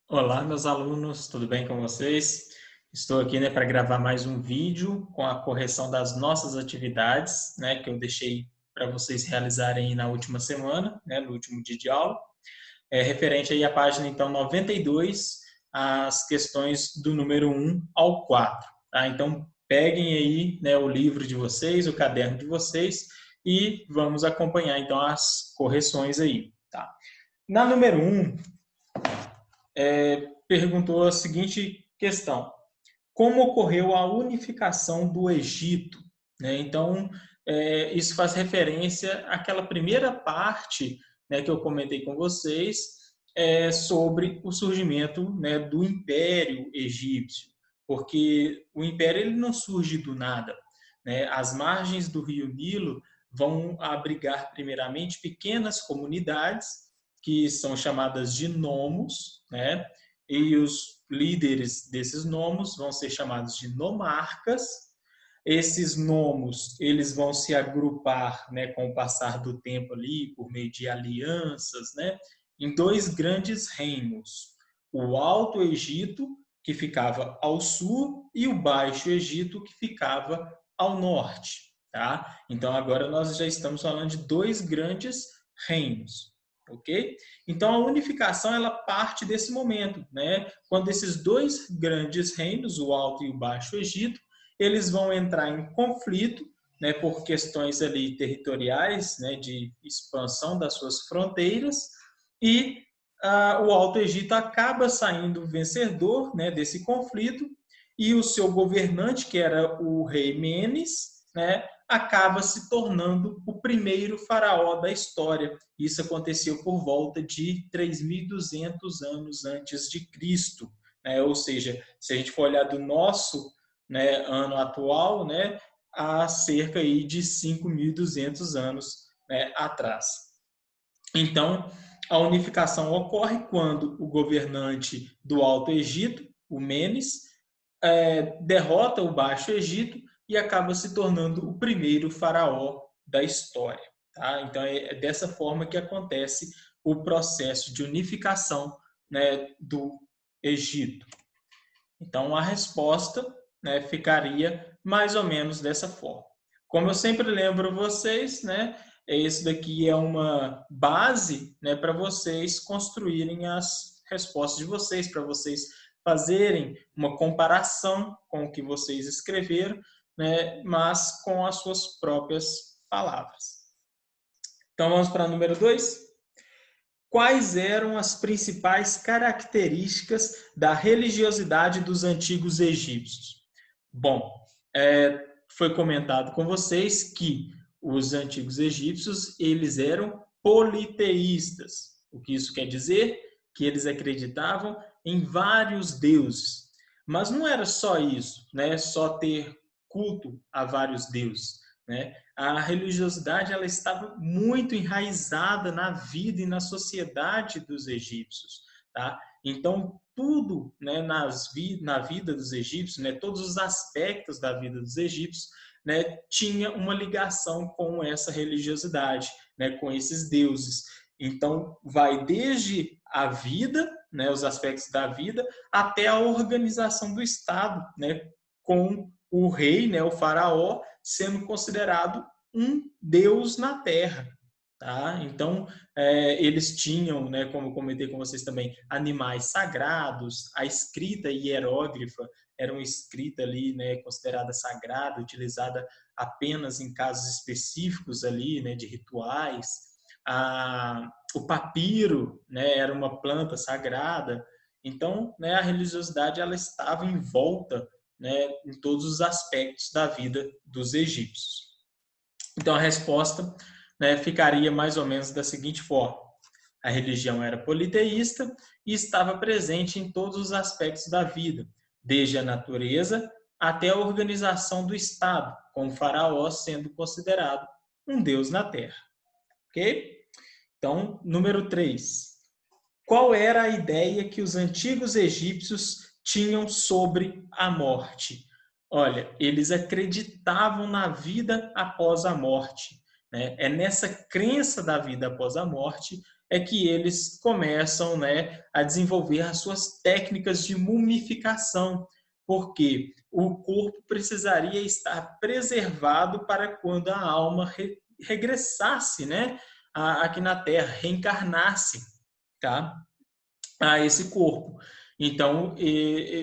Olá, meus alunos, tudo bem com vocês? Estou aqui, para gravar mais um vídeo com a correção das nossas atividades, que eu deixei para vocês realizarem aí na última semana, no último dia de aula. Referente aí à página, então, 92, as questões do número 1 ao 4, tá? Então, peguem aí, o livro de vocês, o caderno de vocês e vamos acompanhar, então, as correções aí, tá? Na número 1, perguntou a seguinte questão: como ocorreu a unificação do Egito? Então, isso faz referência àquela primeira parte, que eu comentei com vocês, sobre o surgimento, do Império Egípcio, porque o Império ele não surge do nada. As margens do Rio Nilo vão abrigar, primeiramente, pequenas comunidades, que são chamadas de nomos, e os líderes desses nomos vão ser chamados de nomarcas. Esses nomos eles vão se agrupar, com o passar do tempo ali, por meio de alianças, em dois grandes reinos: o Alto Egito, que ficava ao sul, e o Baixo Egito, que ficava ao norte. Tá? Então, agora nós já estamos falando de dois grandes reinos. Ok? Então, a unificação ela parte desse momento, quando esses dois grandes reinos, o Alto e o Baixo Egito, eles vão entrar em conflito, por questões ali territoriais, de expansão das suas fronteiras, e o Alto Egito acaba saindo vencedor, desse conflito, e o seu governante, que era o rei Menes, acaba se tornando o primeiro faraó da história. Isso aconteceu por volta de 3.200 anos antes de Cristo. Ou seja, se a gente for olhar do nosso ano atual, há cerca aí de 5.200 anos atrás. Então, a unificação ocorre quando o governante do Alto Egito, o Menes, derrota o Baixo Egito e acaba se tornando o primeiro faraó da história. Tá? Então, é dessa forma que acontece o processo de unificação do Egito. Então, a resposta ficaria mais ou menos dessa forma. Como eu sempre lembro vocês, esse daqui é uma base para vocês construírem as respostas de vocês, para vocês fazerem uma comparação com o que vocês escreveram, mas com as suas próprias palavras. Então, vamos para o número 2. Quais eram as principais características da religiosidade dos antigos egípcios? Bom, foi comentado com vocês que os antigos egípcios eles eram politeístas. O que isso quer dizer? Que eles acreditavam em vários deuses. Mas não era só isso, só ter culto a vários deuses. A religiosidade ela estava muito enraizada na vida e na sociedade dos egípcios. Tá? Então, tudo na vida dos egípcios, todos os aspectos da vida dos egípcios, tinha uma ligação com essa religiosidade, com esses deuses. Então, vai desde a vida, os aspectos da vida, até a organização do Estado, com o rei, o faraó, sendo considerado um deus na terra. Tá? Então, eles tinham, como eu comentei com vocês também, animais sagrados, a escrita hieróglifa era uma escrita ali, considerada sagrada, utilizada apenas em casos específicos ali, de rituais. O papiro, era uma planta sagrada. Então, a religiosidade ela estava em volta, em todos os aspectos da vida dos egípcios. Então, a resposta ficaria mais ou menos da seguinte forma: a religião era politeísta e estava presente em todos os aspectos da vida, desde a natureza até a organização do Estado, com o faraó sendo considerado um deus na terra. Ok? Então, número 3. Qual era a ideia que os antigos egípcios tinham sobre a morte? Olha, eles acreditavam na vida após a morte. É nessa crença da vida após a morte é que eles começam, né, a desenvolver as suas técnicas de mumificação, porque o corpo precisaria estar preservado para quando a alma regressasse, né, aqui na Terra, reencarnasse, tá, a esse corpo. Então,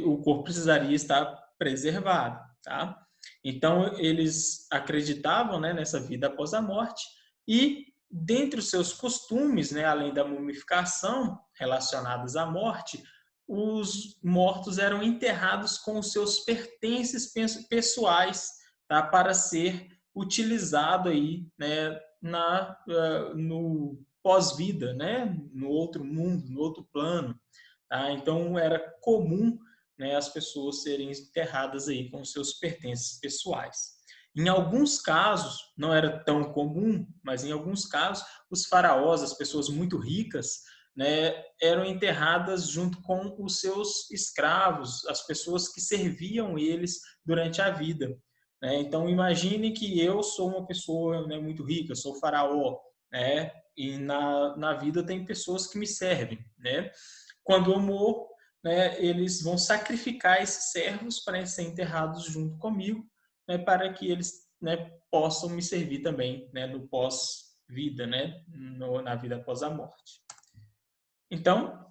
o corpo precisaria estar preservado, tá? Então, eles acreditavam, né, nessa vida após a morte e, dentre os seus costumes, né, além da mumificação relacionadas à morte, os mortos eram enterrados com os seus pertences pessoais, tá, para ser utilizado aí, né, no pós-vida, né, no outro mundo, no outro plano. Tá? Então, era comum, né, as pessoas serem enterradas aí com seus pertences pessoais. Em alguns casos, não era tão comum, mas em alguns casos, os faraós, as pessoas muito ricas, né, eram enterradas junto com os seus escravos, as pessoas que serviam eles durante a vida. Né? Então, imagine que eu sou uma pessoa, né, muito rica, sou faraó, né? E na vida tem pessoas que me servem, né? Quando eu morro, né, eles vão sacrificar esses servos para serem enterrados junto comigo, né, para que eles, né, possam me servir também, né, no pós-vida, né, na vida após a morte. Então,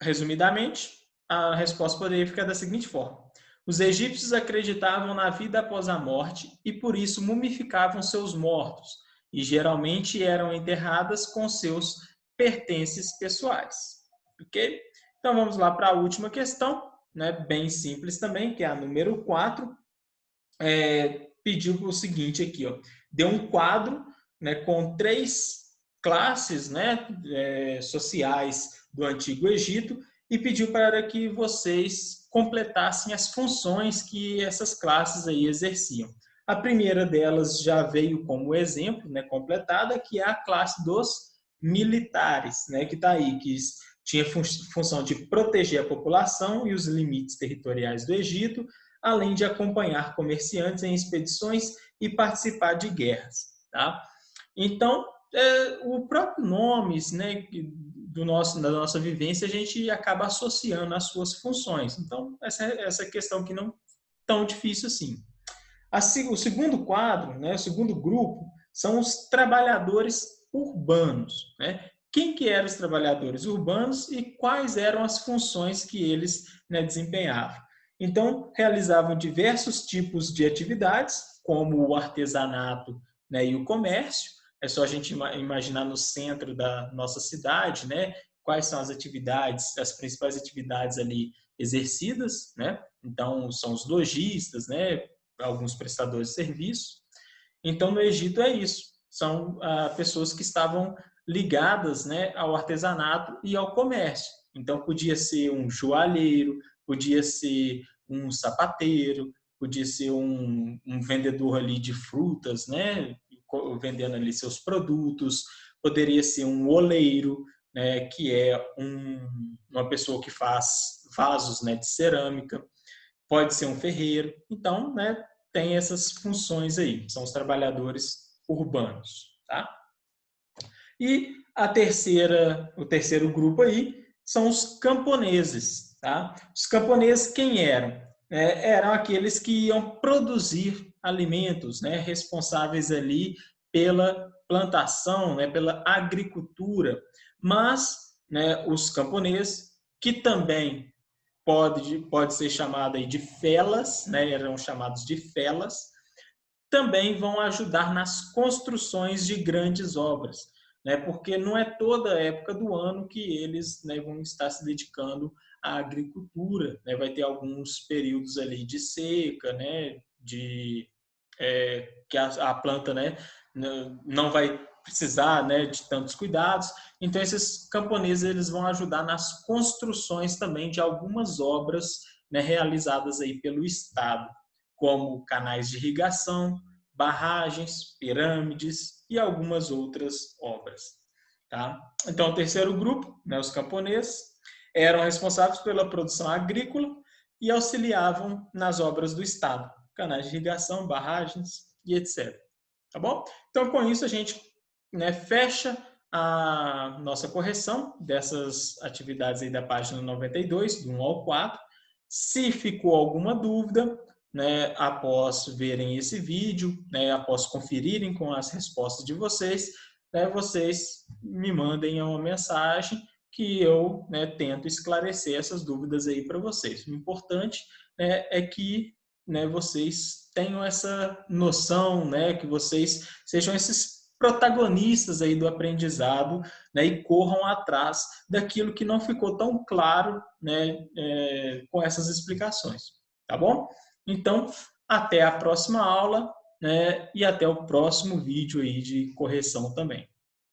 resumidamente, a resposta poderia ficar da seguinte forma: os egípcios acreditavam na vida após a morte e por isso mumificavam seus mortos e geralmente eram enterradas com seus pertences pessoais. Ok? Então vamos lá para a última questão, né? Bem simples também, que é a número 4. Pediu o seguinte aqui, ó, deu um quadro, né, com 3 classes, né, sociais do Antigo Egito e pediu para que vocês completassem as funções que essas classes aí exerciam. A primeira delas já veio como exemplo, né, completada, que é a classe dos militares, né, que está aí, que tinha função de proteger a população e os limites territoriais do Egito, além de acompanhar comerciantes em expedições e participar de guerras. Tá? Então, o próprio nome, né, da nossa vivência, a gente acaba associando as suas funções. Então, essa questão que não é tão difícil assim. O segundo quadro, né, o segundo grupo, são os trabalhadores urbanos. Né? Quem que eram os trabalhadores urbanos e quais eram as funções que eles, né, desempenhavam? Então, realizavam diversos tipos de atividades, como o artesanato, né, e o comércio. É só a gente imaginar no centro da nossa cidade, né, quais são as atividades, as principais atividades ali exercidas, né? Então, são os lojistas, né, alguns prestadores de serviço. Então, no Egito é isso. São pessoas que estavam ligadas, né, ao artesanato e ao comércio. Então, podia ser um joalheiro, podia ser um sapateiro, podia ser um vendedor ali de frutas, né, vendendo ali seus produtos, poderia ser um oleiro, né, que é uma pessoa que faz vasos, né, de cerâmica, pode ser um ferreiro. Então, né, tem essas funções aí, são os trabalhadores urbanos, tá? E o terceiro grupo aí são os camponeses, tá? Os camponeses quem eram? Eram aqueles que iam produzir alimentos, né, responsáveis ali pela plantação, né, pela agricultura, mas, né, os camponeses que também pode ser chamado aí de felas, né, eram chamados de felas, também vão ajudar nas construções de grandes obras, né, porque não é toda a época do ano que eles, né, vão estar se dedicando à agricultura, né, vai ter alguns períodos ali de seca, né, que a planta, né, não vai precisar, né, de tantos cuidados. Então esses camponeses eles vão ajudar nas construções também de algumas obras, né, realizadas aí pelo Estado, como canais de irrigação, barragens, pirâmides e algumas outras obras. Tá? Então o terceiro grupo, né, os camponeses, eram responsáveis pela produção agrícola e auxiliavam nas obras do Estado, canais de irrigação, barragens e etc. Tá bom? Então, com isso, a gente, né, fecha a nossa correção dessas atividades aí da página 92, do 1 ao 4. Se ficou alguma dúvida, né, após verem esse vídeo, né, após conferirem com as respostas de vocês, né, vocês me mandem uma mensagem que eu, né, tento esclarecer essas dúvidas aí para vocês. O importante, né, é que, né, vocês tenham essa noção, né, que vocês sejam esses protagonistas aí do aprendizado, né, e corram atrás daquilo que não ficou tão claro, né, com essas explicações, tá bom? Então, até a próxima aula, né, e até o próximo vídeo aí de correção também.